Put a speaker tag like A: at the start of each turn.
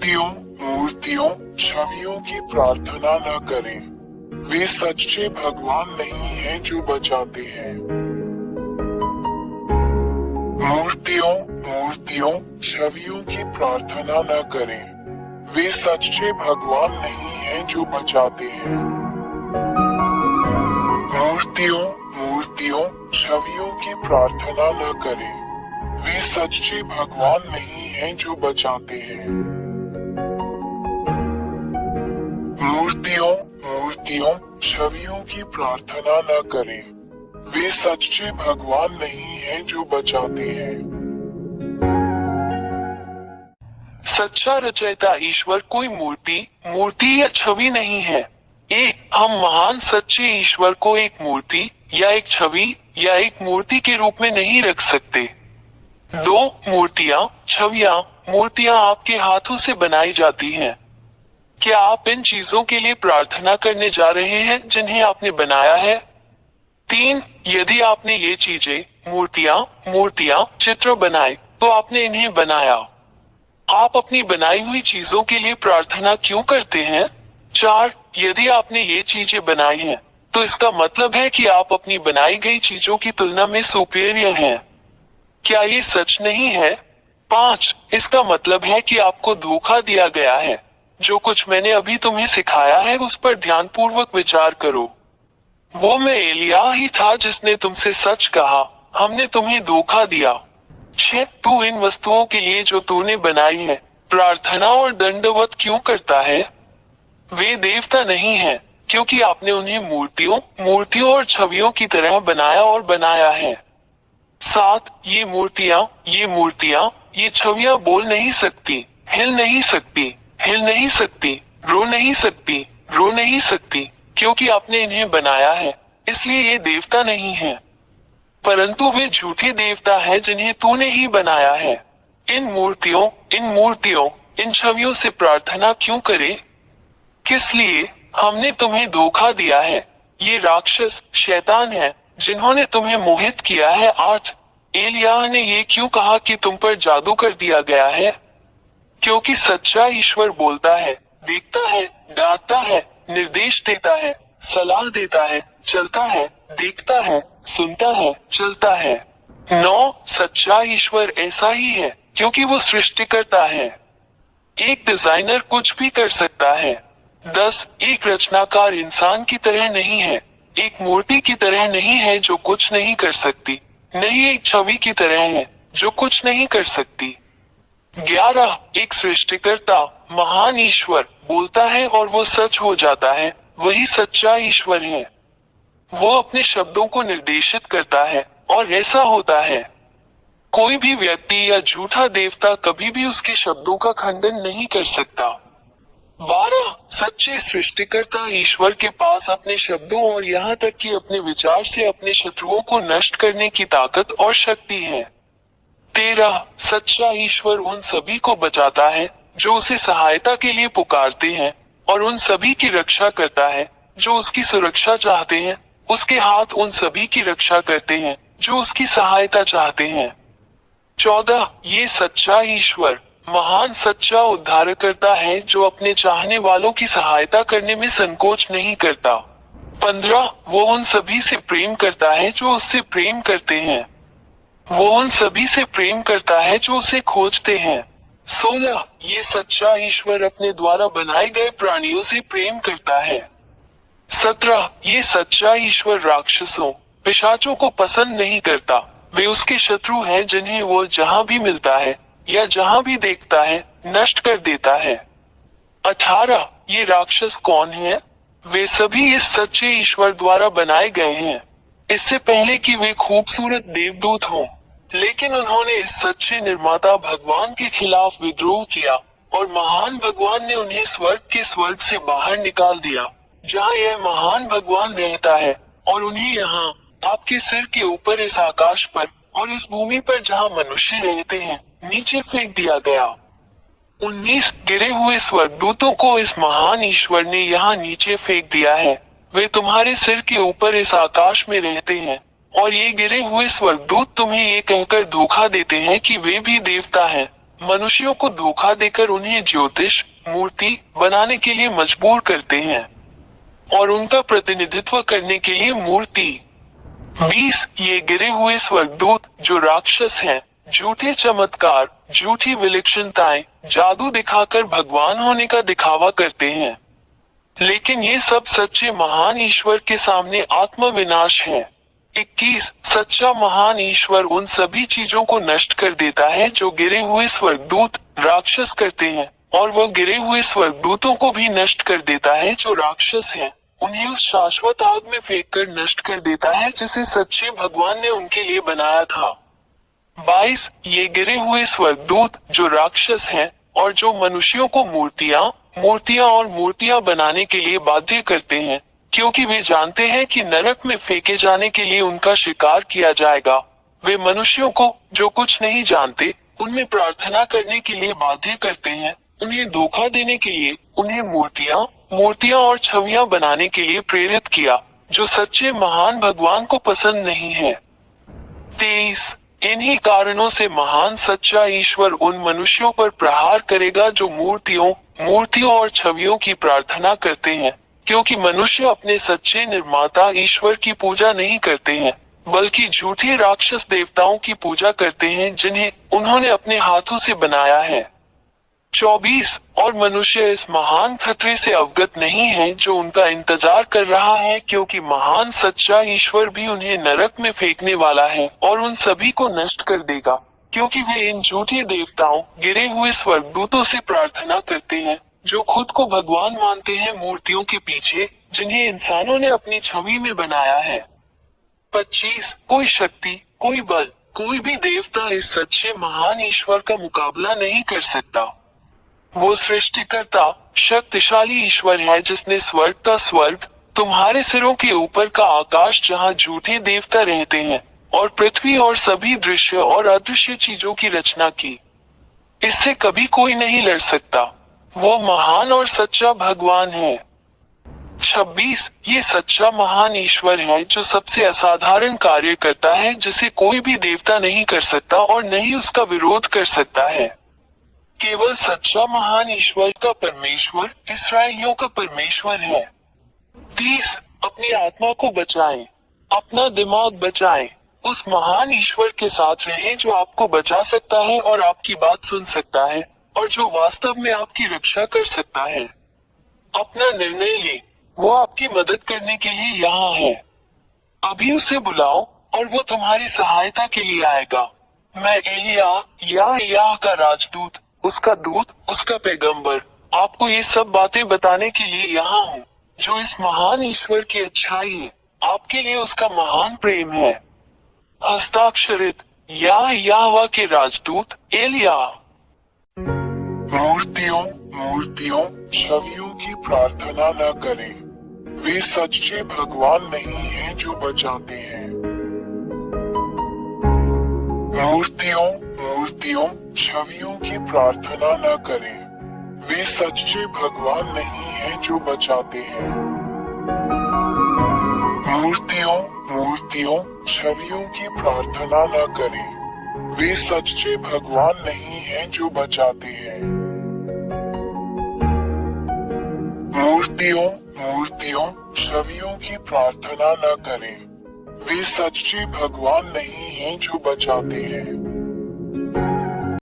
A: मूर्तियों मूर्तियों छवियों की प्रार्थना न करें। वे सच्चे भगवान नहीं हैं जो बचाते हैं। मूर्तियों मूर्तियों छवियों की प्रार्थना न करें। वे सच्चे भगवान नहीं हैं जो बचाते हैं। मूर्तियों मूर्तियों छवियों की प्रार्थना न करें। वे सच्चे भगवान नहीं हैं जो बचाते हैं। मूर्तियों मूर्तियों छवियों की प्रार्थना न करें। वे सच्चे भगवान नहीं हैं जो बचाते हैं।
B: सच्चा रचयिता ईश्वर कोई मूर्ति या छवि नहीं है। हम महान सच्चे ईश्वर को एक मूर्ति या एक छवि या एक मूर्ति के रूप में नहीं रख सकते। दो मूर्तियां आपके हाथों से बनाई जाती हैं। क्या आप इन चीजों के लिए प्रार्थना करने जा रहे हैं जिन्हें आपने बनाया है? 3. यदि आपने ये चीजें मूर्तियां चित्र बनाए तो आपने इन्हें बनाया। आप अपनी बनाई हुई चीजों के लिए प्रार्थना क्यों करते हैं? 4. यदि आपने ये चीजें बनाई हैं तो इसका मतलब है कि आप अपनी बनाई गई चीजों की तुलना में सुपीरियर हैं। क्या ये सच नहीं है? 5. इसका मतलब है कि आपको धोखा दिया गया है। जो कुछ मैंने अभी तुम्हें सिखाया है उस पर ध्यानपूर्वक विचार करो। वो मैं एलिया ही था जिसने तुमसे सच कहा, हमने तुम्हें धोखा दिया। 6. तू इन वस्तुओं के लिए जो तूने बनाई है प्रार्थना और दंडवत क्यों करता है? वे देवता नहीं हैं, क्योंकि आपने उन्हें मूर्तियों और छवियों की तरह बनाया और बनाया है। 7. ये मूर्तियां, ये छवियां बोल नहीं सकती, हिल नहीं सकती, रो नहीं सकती, क्योंकि आपने इन्हें बनाया है, इसलिए ये देवता नहीं है। परंतु वे झूठे देवता हैं जिन्हें तूने ही बनाया है। इन मूर्तियों, इन छवियों से प्रार्थना क्यों करें? किस लिए? हमने तुम्हें धोखा दिया है। ये राक्षस शैतान है जिन्होंने तुम्हें मोहित किया है। 8. एलिया ने ये क्यों कहा कि तुम पर जादू कर दिया गया है? क्योंकि सच्चा ईश्वर बोलता है, देखता है, डांटता है, निर्देश देता है, सलाह देता है, चलता है, देखता है, सुनता है, चलता है। 9. सच्चा ईश्वर ऐसा ही है क्योंकि वो सृष्टिकर्ता है। एक डिजाइनर कुछ भी कर सकता है। 10. एक रचनाकार इंसान की तरह नहीं है, एक मूर्ति की तरह नहीं है जो कुछ नहीं कर सकती, नहीं एक छवि की तरह है जो कुछ नहीं कर सकती। 11. एक सृष्टिकर्ता महान ईश्वर बोलता है और वो सच हो जाता है, वही सच्चा ईश्वर है। वो अपने शब्दों को निर्देशित करता है और ऐसा होता है। कोई भी व्यक्ति या झूठा देवता कभी भी उसके शब्दों का खंडन नहीं कर सकता। 12. सच्चे सृष्टिकर्ता ईश्वर के पास अपने शब्दों और यहाँ तक कि अपने विचार से अपने शत्रुओं को नष्ट करने की ताकत और शक्ति है। 13. सच्चा ईश्वर उन सभी को बचाता है जो उसे सहायता के लिए पुकारते हैं और उन सभी की रक्षा करता है जो उसकी सुरक्षा चाहते हैं। उसके हाथ उन सभी की रक्षा करते हैं जो उसकी सहायता चाहते हैं। 14. ये सच्चा ईश्वर महान सच्चा उद्धारकर्ता है जो अपने चाहने वालों की सहायता करने में संकोच नहीं करता। 15. वो उन सभी से प्रेम करता है जो उससे प्रेम करते हैं। वो उन सभी से प्रेम करता है जो उसे खोजते हैं। 16. ये सच्चा ईश्वर अपने द्वारा बनाए गए प्राणियों से प्रेम करता है। 17. ये सच्चा ईश्वर राक्षसों पिशाचों को पसंद नहीं करता, वे उसके शत्रु हैं जिन्हें वो जहां भी मिलता है या जहां भी देखता है नष्ट कर देता है। 18. ये राक्षस कौन है? वे सभी इस सच्चे ईश्वर द्वारा बनाए गए हैं, इससे पहले कि वे खूबसूरत देवदूत हों। लेकिन उन्होंने इस सच्चे निर्माता भगवान के खिलाफ विद्रोह किया और महान भगवान ने उन्हें स्वर्ग से बाहर निकाल दिया, जहां यह महान भगवान रहता है, और उन्हें यहाँ आपके सिर के ऊपर इस आकाश पर और इस भूमि पर जहां मनुष्य रहते हैं नीचे फेंक दिया गया। 19 गिरे हुए स्वर्गदूतों को इस महान ईश्वर ने यहाँ नीचे फेंक दिया है। वे तुम्हारे सिर के ऊपर इस आकाश में रहते हैं और ये गिरे हुए स्वर्गदूत तुम्हें ये कहकर धोखा देते हैं कि वे भी देवता हैं, मनुष्यों को धोखा देकर उन्हें ज्योतिष मूर्ति बनाने के लिए मजबूर करते हैं और उनका प्रतिनिधित्व करने के लिए मूर्ति। 20 ये गिरे हुए स्वर्गदूत जो राक्षस हैं, झूठे चमत्कार, झूठी विलक्षणताएं, जादू दिखाकर भगवान होने का दिखावा करते हैं, लेकिन ये सब सच्चे महान ईश्वर के सामने आत्मविनाश है। 21 सच्चा महान ईश्वर उन सभी चीजों को नष्ट कर देता है जो गिरे हुए स्वर्गदूत राक्षस करते हैं, और वह गिरे हुए स्वर्गदूतों को भी नष्ट कर देता है जो राक्षस हैं, उन्हें उस शाश्वत आग में फेंककर नष्ट कर देता है जिसे सच्चे भगवान ने उनके लिए बनाया था। 22 ये गिरे हुए स्वर्गदूत जो राक्षस हैं और जो मनुष्यों को मूर्तियां बनाने के लिए बाध्य करते हैं, क्योंकि वे जानते हैं कि नरक में फेंके जाने के लिए उनका शिकार किया जाएगा। वे मनुष्यों को जो कुछ नहीं जानते उनमें प्रार्थना करने के लिए बाध्य करते हैं, उन्हें धोखा देने के लिए उन्हें मूर्तियां और छवियां बनाने के लिए प्रेरित किया, जो सच्चे महान भगवान को पसंद नहीं है। 23 इन्हीं कारणों से महान सच्चा ईश्वर उन मनुष्यों पर प्रहार करेगा जो मूर्तियों और छवियों की प्रार्थना करते हैं, क्योंकि मनुष्य अपने सच्चे निर्माता ईश्वर की पूजा नहीं करते हैं, बल्कि झूठे राक्षस देवताओं की पूजा करते हैं जिन्हें उन्होंने अपने हाथों से बनाया है। 24 और मनुष्य इस महान खतरे से अवगत नहीं है जो उनका इंतजार कर रहा है, क्योंकि महान सच्चा ईश्वर भी उन्हें नरक में फेंकने वाला है और उन सभी को नष्ट कर देगा, क्योंकि वे इन झूठे देवताओं गिरे हुए स्वर्गदूतों से प्रार्थना करते हैं जो खुद को भगवान मानते हैं मूर्तियों के पीछे जिन्हें इंसानों ने अपनी छवि में बनाया है। 25 कोई शक्ति, कोई बल, कोई भी देवता इस सच्चे महान ईश्वर का मुकाबला नहीं कर सकता। वो सृष्टिकर्ता शक्तिशाली ईश्वर है जिसने स्वर्ग का स्वर्ग, तुम्हारे सिरों के ऊपर का आकाश जहाँ झूठे देवता रहते हैं, और पृथ्वी और सभी दृश्य और अदृश्य चीजों की रचना की। इससे कभी कोई नहीं लड़ सकता। वो महान और सच्चा भगवान है। 26 ये सच्चा महान ईश्वर है जो सबसे असाधारण कार्य करता है जिसे कोई भी देवता नहीं कर सकता और नहीं उसका विरोध कर सकता है। केवल सच्चा महान ईश्वर का परमेश्वर इस्राएलियों का परमेश्वर है। 30 अपनी आत्मा को बचाएं, अपना दिमाग बचाएं, उस महान ईश्वर के साथ रहें जो आपको बचा सकता है और आपकी बात सुन सकता है और जो वास्तव में आपकी रक्षा कर सकता है। अपना निर्णय लें, वो आपकी मदद करने के लिए यहाँ है। अभी उसे बुलाओ और वो तुम्हारी सहायता के लिए आएगा। मैं एलिय्याह का राजदूत, उसका दूत, उसका पैगंबर, आपको ये सब बातें बताने के लिए यहाँ हूँ, जो इस महान ईश्वर की अच्छाई है, आपके लिए उसका महान प्रेम है। हस्ताक्षरित याहवा के राजदूत एलिय्याह।
A: मूर्तियों छवियों की प्रार्थना न करें, वे सच्चे भगवान नहीं हैं जो बचाते हैं। मूर्तियों छवियों की प्रार्थना न करें, वे सच्चे भगवान नहीं हैं जो बचाते हैं। मूर्तियों छवियों की प्रार्थना न करें, वे सच्चे भगवान नहीं हैं जो बचाते हैं। मूर्तियों छवियों की प्रार्थना न करें, वे सच्चे भगवान नहीं हैं जो बचाते हैं।